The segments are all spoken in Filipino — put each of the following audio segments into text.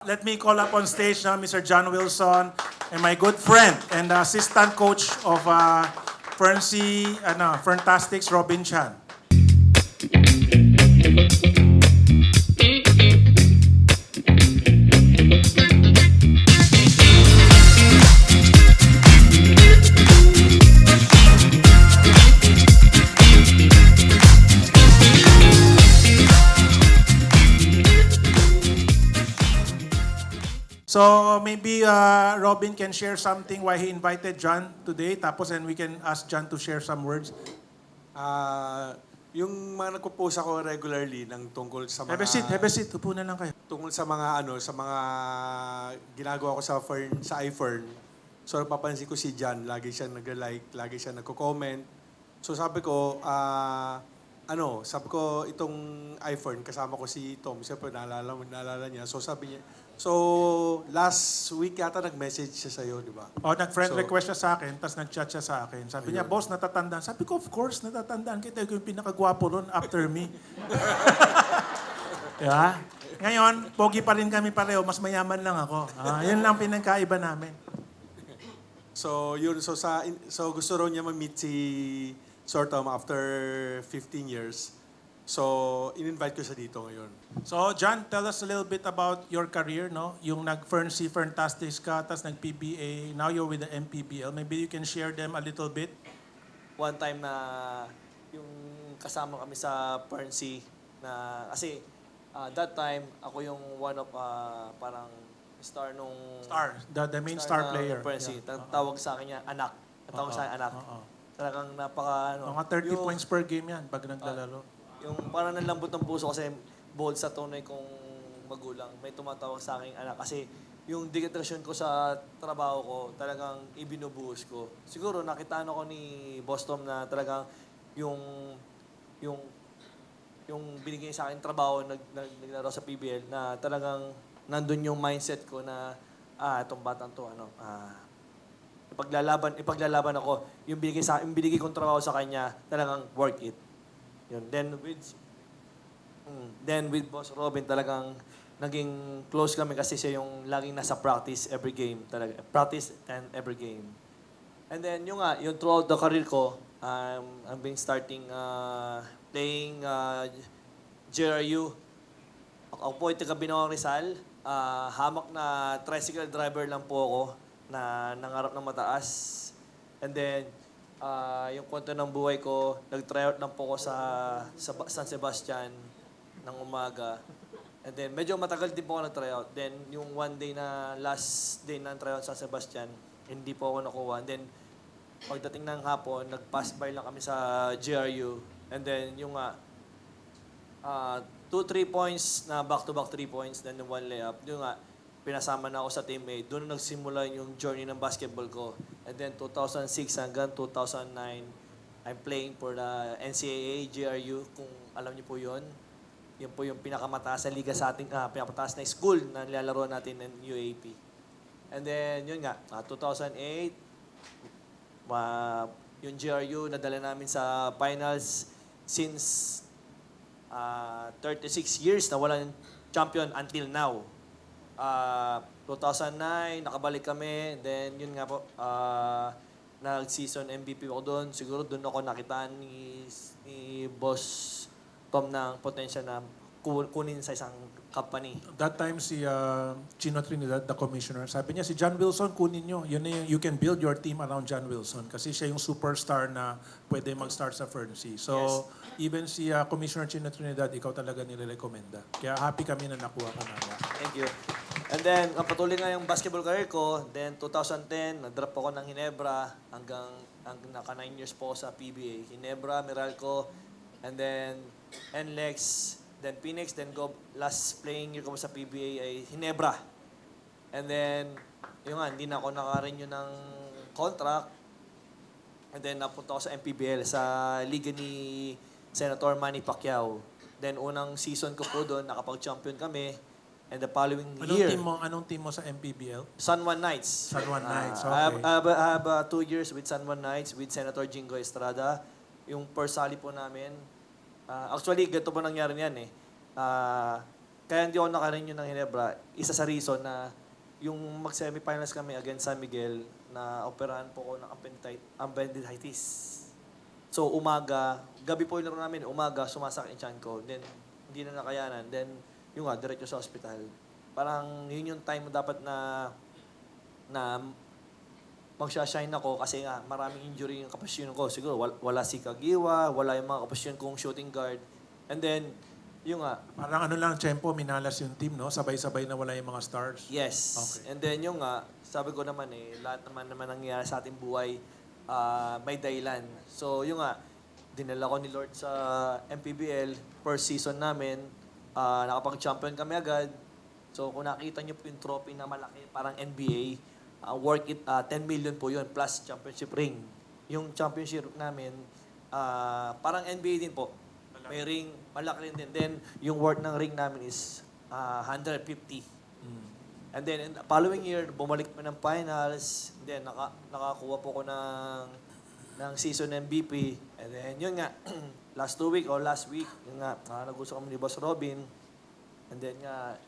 Let me call up on stage now Mr. John Wilson and my good friend and assistant coach of Ferntastics, Robin Chan. So maybe Robin can share something why he invited John today, tapos and we can ask John to share some words. Yung mga nagpo-post ako regularly ng tungkol sa mga Have a seat. Upo na lang kayo. tungkol sa mga ginagawa ko sa iFern. So napapansin ko si John, lagi siya nag-like, lagi siya nagko-comment. So sabi ko, sabi ko itong iFern kasama ko si Tom, siyempre naalala niya. So sabi niya, last week yata nag-message siya sa'yo, di ba? Nag-friend So- request siya sa akin, tapos nag-chat siya sa akin. Sabi niya, boss, natatandaan. Sabi ko, of course, natatandaan kita. Ikaw yung pinakagwapo ron after me. Diba? Ngayon, pogi pa rin kami pareho. Mas mayaman lang ako. Yun lang pinagkaiba namin. So gusto raw niya ma-meet si Sir Tom after 15 years. So in-invite ko siya dito ngayon. So, John, tell us a little bit about your career, no? Yung Ferntastics ka, tapos nag-PBA, now you're with the MPBL. Maybe you can share them a little bit. One time na yung kasama kami sa Perncy na kasi that time ako yung one of parang star nung The main star ng player. Perncy. Yeah. Tawag sa akin niya anak. Tawag sa akin anak. Talagang napaka Mga 30 points per game yan pag naglalaro. Yung parang nanlambot ng puso kasi bold sa tunay kong magulang. May tumatawag sa akin anak kasi yung dedication ko sa trabaho ko talagang ibinubuhos ko. Siguro nakitaan ako ni Boss Tom na talagang yung yung binigay sa akin trabaho naglaro sa PBL na talagang nandun yung mindset ko na itong batang to ipaglalaban ako. Yung binigay kong trabaho sa kanya talagang worth it. Yun. Then with Boss Robin talagang naging close kami kasi siya yung laging nasa practice every game talaga. Practice and every game. And then yung throughout the career ko, I've been starting playing JRU. Ako po ay taga Binoong Rizal. Hamak na tricycle driver lang po ako na nangarap ng mataas. And then yung kwento ng buhay ko, nag-tryout lang po ako sa San Sebastian ng umaga. And then, medyo matagal din po ako nag-tryout. Then, yung one day na, last day na tryout sa San Sebastian, hindi po ako nakuha. And then, pagdating ng hapon, nag-pass by lang kami sa GRU. And then, yung 2-3 points na back-to-back 3 points, then one layup. Yung pinasama na ako sa teammate. Doon na nagsimula yung journey ng basketball ko. And then 2006 hanggang 2009, I'm playing for the NCAA, GRU, kung alam niyo po yon. Yun po yung pinakamataas na liga sa ating, pinakamataas na school na nilalaro natin ng UAP. And then, yun 2008, yung GRU, nadala namin sa finals since 36 years na walang champion until now. 2009, nakabalik kami. Then, yun nga po, nag-season MVP ako doon. Siguro doon ako nakita ni Boss Tom ng potential na kunin sa isang company. That time si Chino Trinidad, the commissioner, sabi niya si John Wilson kunin niyo. Yun na you can build your team around John Wilson kasi siya yung superstar na pwede mag-start sa Ferncy. So, even si Commissioner Chino Trinidad, ikaw talaga nire-recommenda. Kaya happy kami na nakuha ka namin. Thank you. And then, ang patuloy nga yung basketball career ko. Then, 2010, nag-drop ako ng Ginebra hanggang naka 9 years po ako sa PBA. Ginebra, Meralco, and then NLEX, then Phoenix, then last playing year ko sa PBA ay Ginebra. And then, hindi na ako naka-renew ng contract. And then, napunta ako sa MPBL, sa liga ni Senator Manny Pacquiao. Then, unang season ko po doon, nakapag-champion kami. And the following year, Anong team mo sa MPBL? San Juan Knights. San Juan Knights, I okay. have 2 years with San Juan Knights with Senator Jingo Estrada. Yung persali po namin. Actually, ganito po nangyari niyan eh. kaya hindi ako nakarenew ng Ginebra, isa sa reason na yung mag-semifinals kami against San Miguel, na operahan po ko ng appendicitis. So umaga, gabi po yung laro namin, umaga, sumasakit yung tiyan ko. Then, hindi na nakayanan. Then, yung nga, diretso sa hospital. Parang yun yung time dapat na magsha-shine ako kasi nga maraming injury yung kapasyon ko. Siguro wala si Kagiwa, wala yung mga kapasyon kong shooting guard. And then, yung nga, Parang ano lang, Tiyempo, minalas yung team, no? Sabay-sabay na wala yung mga stars. yes. Okay. And then yung nga, sabi ko naman lahat naman nangyayari sa ating buhay may dahilan. So yung nga, dinala ko ni Lord sa MPBL, first season namin, nakapag-champion kami agad. So kung nakita niyo po yung trophy na malaki, parang NBA, worth it, 10 million po yun, plus championship ring. Yung championship namin, parang NBA din po. May ring, malaki rin din. Then, yung worth ng ring namin is 150. And then, in the following year, bumalik kami ng finals. And then, nakakuha po ko ng season MVP. And then, yun nga, last week, yun nga, nag-usap kami ni Boss Robin. And then nga,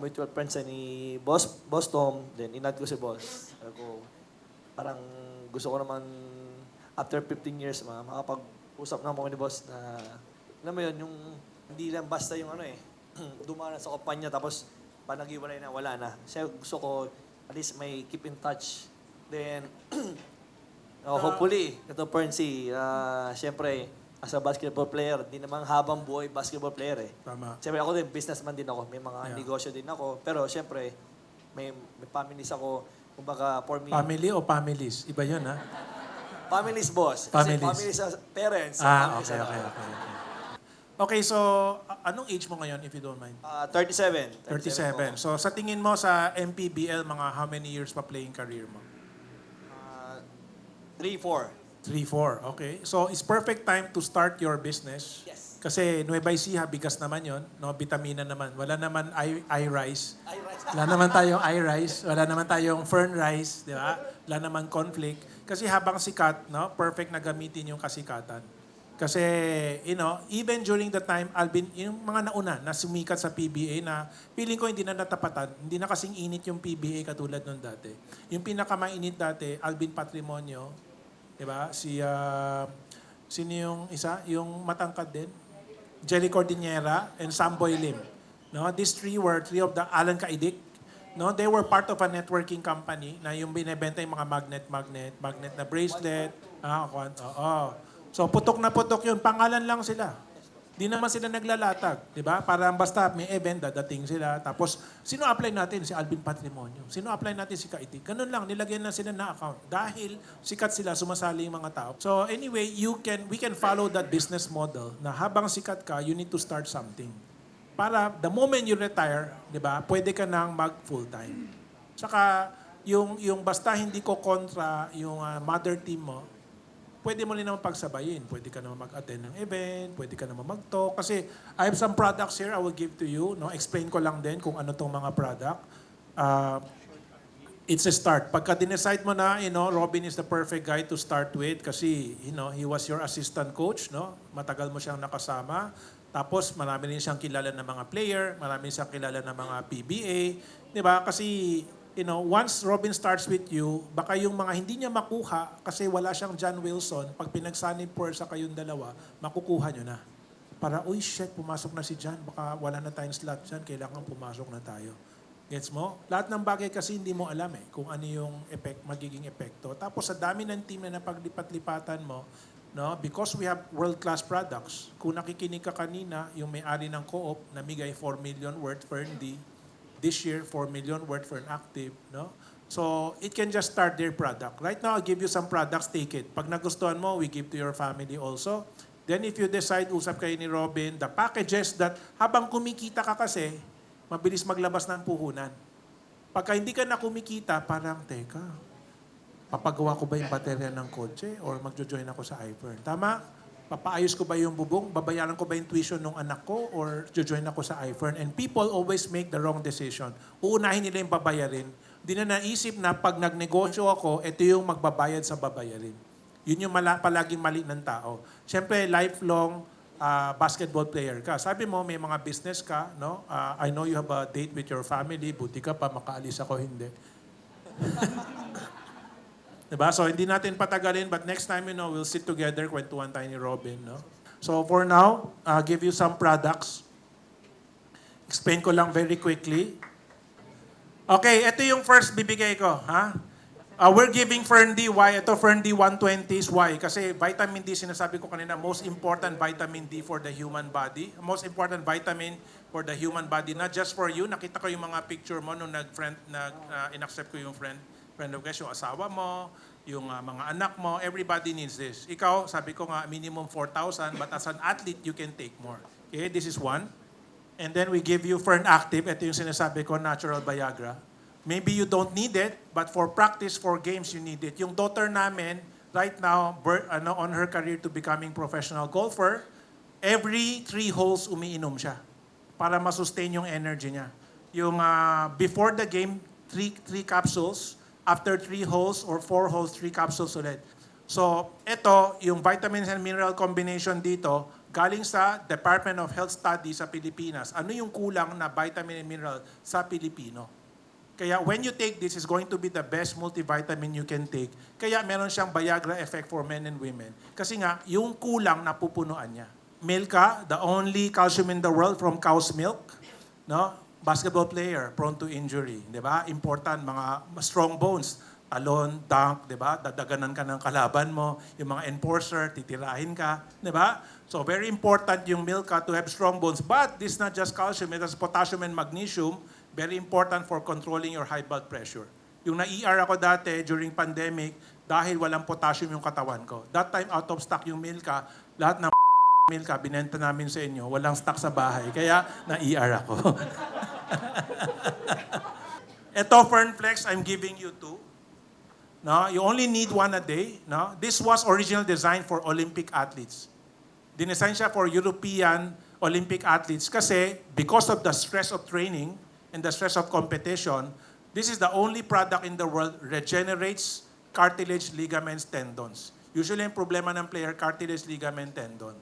mutual friends ni Boss Tom. Then, inad ko si Boss. Sabi ko, parang gusto ko naman, after 15 years, makapag-usap na ako ni Boss na, alam mo yun, yung hindi lang basta yung dumaan sa kumpanya tapos panag-iwalay na, wala na. Kasi gusto ko, at least may keep in touch. Then, hopefully, ito Perncy, syempre, as a basketball player, di naman habang buhay basketball player eh. Tama. Siyempre ako din, businessman din ako. May mga Yeah. negosyo din ako. Pero syempre, may families ako. Kumbaga, for me, Family o families? Iba yun, ha? families boss. Kasi Families. families as parents. Ah, families okay, as- okay, okay. Okay, so anong age mo ngayon, if you don't mind? 37. 37. So sa tingin mo sa MPBL, mga how many years pa playing career mo? 3-4. 3-4, okay. So it's perfect time to start your business. Yes. Kasi Nueva Ecija, bigas naman yon, no? Vitamina naman. Wala naman i-rice. Ay, right. Wala naman tayong i-rice. Wala naman tayong fern rice, di ba? Wala naman conflict. Kasi habang sikat, no? Perfect na gamitin yung kasikatan. Kasi, even during the time, Alvin, yung mga nauna na sumikat sa PBA na feeling ko hindi na natapatan, hindi na kasing init yung PBA katulad nung dati. Yung pinakamainit dati, Alvin Patrimonio, di ba? Sino yung isa? Yung matangkad din? Jelly Cordillera and Samboy Lim. No? These three were three of the Alan Kaidik. No, they were part of a networking company na yung binebenta yung mga magnet na bracelet. So putok na putok yun, pangalan lang sila. Di naman sila naglalatag, di ba? Parang basta may event, dadating sila. Tapos, sino apply natin? Si Alvin Patrimonio. Sino apply natin? Si Kaitik. Ganun lang, nilagyan na sila na account. Dahil sikat sila, sumasali yung mga tao. So anyway, we can follow that business model na habang sikat ka, you need to start something. Para the moment you retire, di ba, pwede ka nang mag full-time. Saka, yung basta hindi ko kontra yung mother team mo, pwede mo rin naman pagsabayin. Pwede ka naman mag-attend ng event, pwede ka naman mag-talk. Kasi I have some products here I will give to you. No? Explain ko lang din kung ano tong mga product. It's a start. Pagka dinecide mo na, Robin is the perfect guy to start with kasi, he was your assistant coach, no? Matagal mo siyang nakasama. Tapos, marami rin siyang kilala ng mga player, marami rin siyang kilala ng mga PBA. Di ba? Kasi, once Robin starts with you, baka yung mga hindi niya makuha kasi wala siyang John Wilson, pag pinagsanib for sa kayong dalawa, makukuha nyo na. Para, uy, shit, pumasok na si John. Baka wala na tayong slot dyan, kailangan pumasok na tayo. Gets mo? Lahat ng bagay kasi hindi mo alam kung ano yung magiging epekto. Tapos sa dami ng team na napaglipat-lipatan mo, no, because we have world-class products. Kung nakikinig ka kanina, yung may-ari ng Co-op, namigay 4 million worth for ND. This year, 4 million worth for an active. No? So, it can just start their product. Right now, I'll give you some products, take it. Pag nagustuhan mo, we give to your family also. Then if you decide, usap kayo ni Robin, the packages that habang kumikita ka kasi, mabilis maglabas ng puhunan. Pagka hindi ka na kumikita, parang, teka, papagawa ko ba yung baterya ng kotse or magjo-join ako sa iFern? Tama? Papaayos ko ba yung bubong? Babayaran ko ba yung tuition ng anak ko or join ako sa iFern? And people always make the wrong decision. Uunahin nila yung babayarin. Di na naisip na pag nagnegosyo ako, ito yung magbabayad sa babayarin. Yun yung palaging mali ng tao. Siyempre, lifelong basketball player ka. Sabi mo, may mga business ka, no? I know you have a date with your family. Buti ka pa, makaalis ako, hindi. Diba? So, hindi natin patagalin, but next time, we'll sit together, kwentuhan tayo ni Robin, no? So, for now, give you some products. Explain ko lang very quickly. Okay, ito yung first bibigay ko, ha? We're giving Fern D. Why? Ito, Fern D 120s. Why? Kasi vitamin D, sinasabi ko kanina, most important vitamin D for the human body. Most important vitamin for the human body, not just for you. Nakita ko yung mga picture mo nung in-accept ko yung friend request, yung asawa mo, yung mga anak mo, everybody needs this. Ikaw, sabi ko nga, minimum 4,000, but as an athlete, you can take more. Okay, this is one. And then we give you Fern Active. Ito yung sinasabi ko, natural Viagra. Maybe you don't need it, but for practice, for games, you need it. Yung daughter namin, right now, on her career to becoming professional golfer, every 3 holes umiinom siya para masustain yung energy niya. Yung before the game, 3 capsules. After 3 holes or 4 holes, 3 capsules ulit. So, ito, yung vitamins and mineral combination dito, galing sa Department of Health Studies sa Pilipinas. Ano yung kulang na vitamin and mineral sa Pilipino? Kaya when you take this, it's going to be the best multivitamin you can take. Kaya meron siyang Viagra effect for men and women. Kasi nga, yung kulang napupunuan niya. Milka, the only calcium in the world from cow's milk. No? Basketball player, prone to injury. Di ba? Important, mga strong bones. Talon, dunk, di ba? Dadaganan ka ng kalaban mo. Yung mga enforcer, titirahin ka. Di ba? So very important yung Milka to have strong bones. But this is not just calcium, it has potassium and magnesium. Very important for controlling your high blood pressure. Yung na-ER ako dati during pandemic, dahil walang potassium yung katawan ko. That time, out of stock yung Milka. Lahat ng Milka, binenta namin sa inyo. Walang stock sa bahay. Kaya na-ER ako. Ito, Fernflex, I'm giving you 2. No, you only need 1 a day. No? This was originally designed for Olympic athletes. Dinesign siya for European Olympic athletes kasi because of the stress of training and the stress of competition, this is the only product in the world regenerates cartilage, ligaments, tendons. Usually, ang problema ng player, cartilage, ligament, tendon.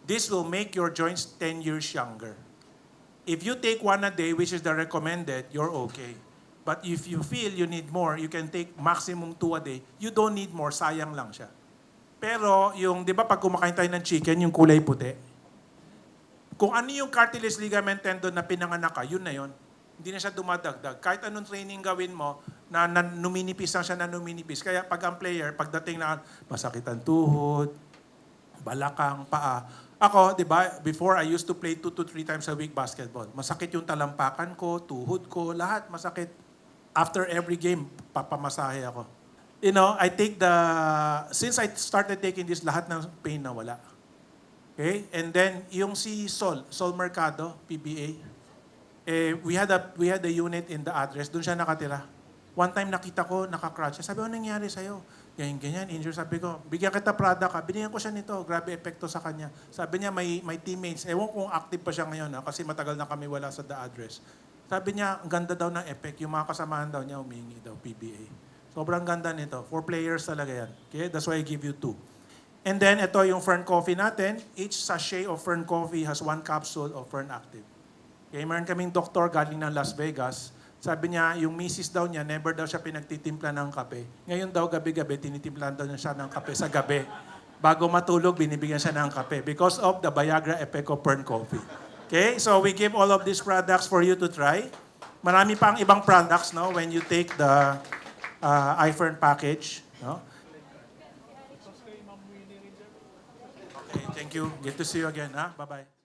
This will make your joints 10 years younger. If you take 1 a day, which is the recommended, you're okay. But if you feel you need more, you can take maximum 2 a day. You don't need more, sayang lang siya. Pero yung, di ba pag kumakain tayo ng chicken, yung kulay puti, kung ano yung cartilage, ligament, tendon na pinanganak ka, yun na yun. Hindi na siya dumadagdag. Kahit anong training gawin mo, na numinipis lang siya na numinipis. Kaya pag ang player, pagdating na masakit ang tuhod, balakang, paa. Ako, di ba, before I used to play 2 to 3 times a week basketball. Masakit yung talampakan ko, tuhod ko, lahat masakit. After every game, papamasahe ako. I take since I started taking this, lahat ng pain nawala. Okay? And then, yung si Sol Mercado, PBA, we had a unit in the address, doon siya nakatira. One time nakita ko, naka-crutch. Sabi ko, nangyari sa'yo? Ganyan, injured. Sabi ko, bigyan kita product ka. Binigyan ko siya nito. Grabe epekto sa kanya. Sabi niya, may teammates. Ewan kung active pa siya ngayon, kasi matagal na kami wala sa the address. Sabi niya, ang ganda daw ng effect. Yung mga kasamahan daw niya, humingi daw, PBA. Sobrang ganda nito. For players talaga yan. Okay? That's why I give you 2. And then, ito yung Fern Coffee natin. Each sachet of Fern Coffee has 1 capsule of Fern Active. Okay? Meron kaming doktor galing ng Las Vegas. Sabi niya, yung misis daw niya, never daw siya pinagtitimpla ng kape. Ngayon daw, gabi-gabi, tinitimplan daw niya siya ng kape sa gabi. Bago matulog, binibigyan siya ng kape because of the Viagra effect of Fern Coffee. Okay? So we give all of these products for you to try. Marami pang ibang products, no, when you take the iFern package. No? Okay, thank you. Good to see you again. Bye-bye.